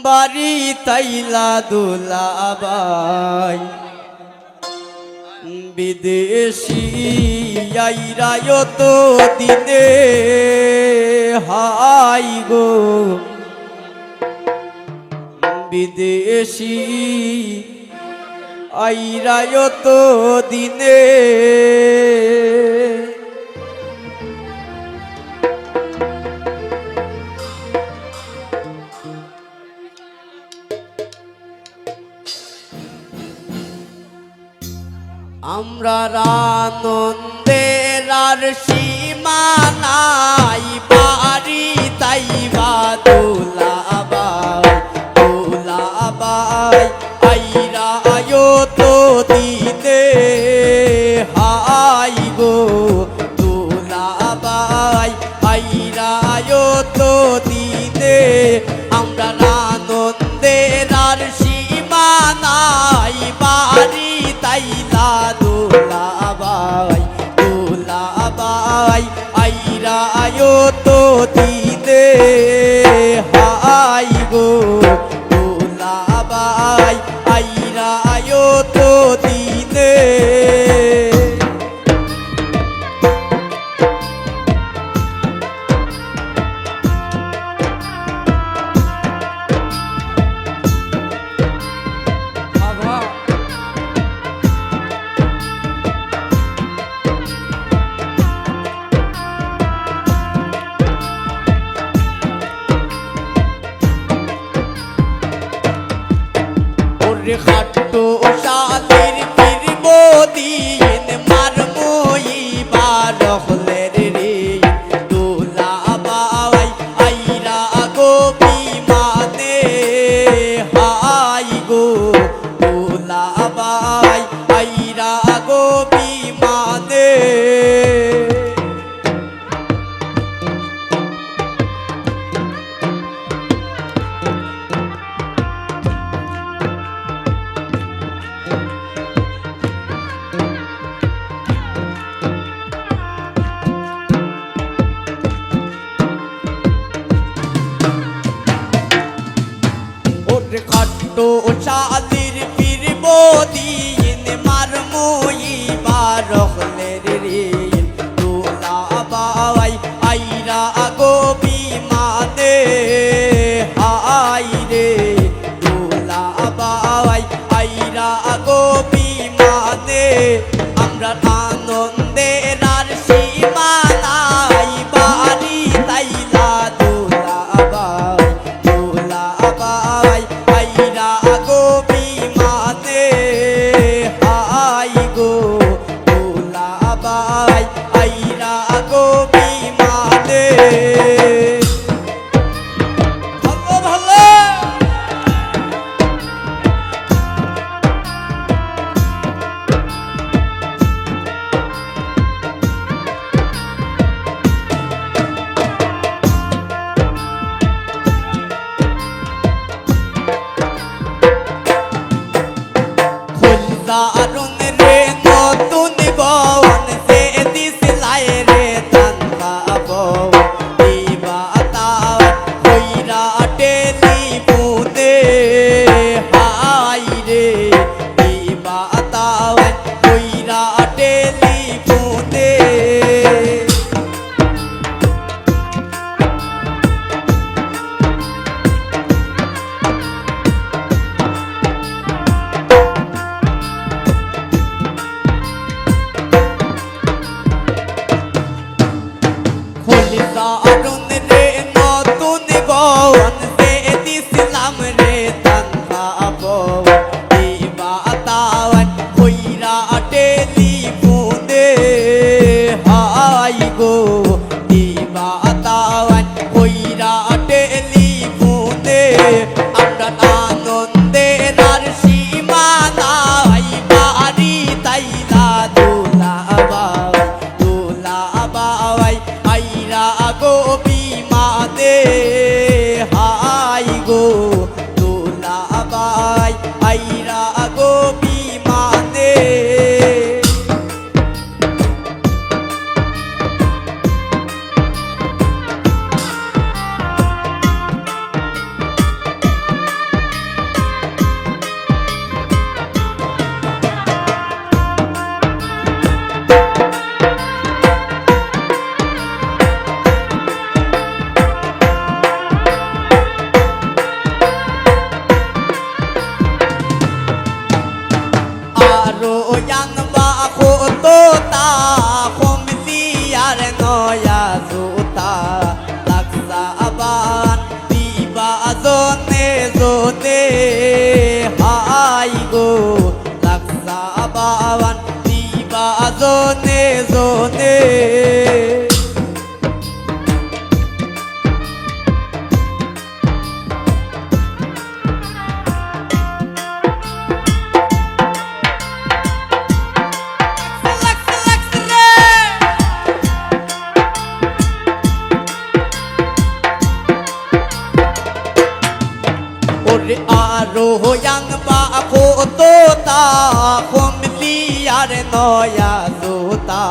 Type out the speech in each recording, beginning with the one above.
বাড়ি তাইলা দুলাবাই বিদেশি আইরায় তো দিনে হাই গো বিদেশি আইরায় তো দিনে আমরা আনন্দের আর সীমা নাই বাড়ি তাইবা দুলাবাই দুলাবাই আইরা আয়ো তো দিনে হাই গো দুলাবাই আইরা আয়ো তো দিনে আমরা আনন্দের আর সীমা নাই বাড়ি তাইলা দুলাবাই দুলাবাই আইরা আয়ো তো দিনে হাই গো দুলাবাই আইরা আয়ো তো দিনে খাটো শালির ফিরব দিন মারমই বারহলের রে দুলাবাই আইরা গো বিমানে হাই গো দুলাবাই আইরা গো বিমানে খাটো শালির ফিরব দিন মারমই বারহলের রে দুলাবাই আইরা গো বিমানে হাই রে দুলাবাই আইরা গো বিমানে আমরা আনন্দের আর সীমা নাই বাড়ি তাইলা দুলাবাই দুলাবাই আইরা গো বিমানে হাই গো দুলাবাই আইরা গো বিমানে ভালো ভালো জনে জনে ওরে আরো হয়াং বা ফোতো তা কমলিয়ার নয়া জোতা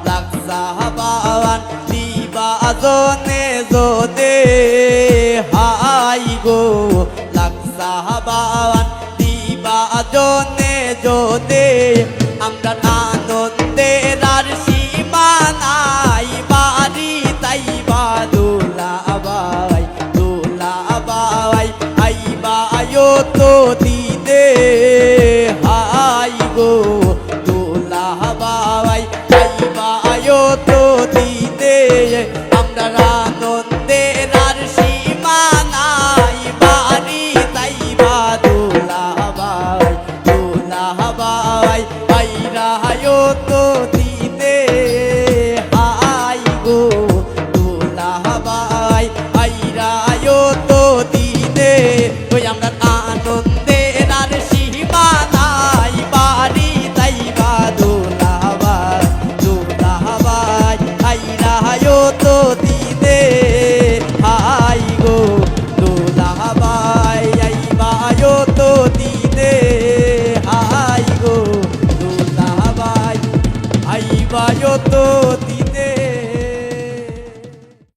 লাগসা বাওয়ান দিবা জনে জনে হাই গো লাগসা বাওয়ান দিবা জনে জনে আমরা আনন্দের আর সীমা নাই বাড়ি তাই বাদুলা বাই আইবা আয়ো তো দি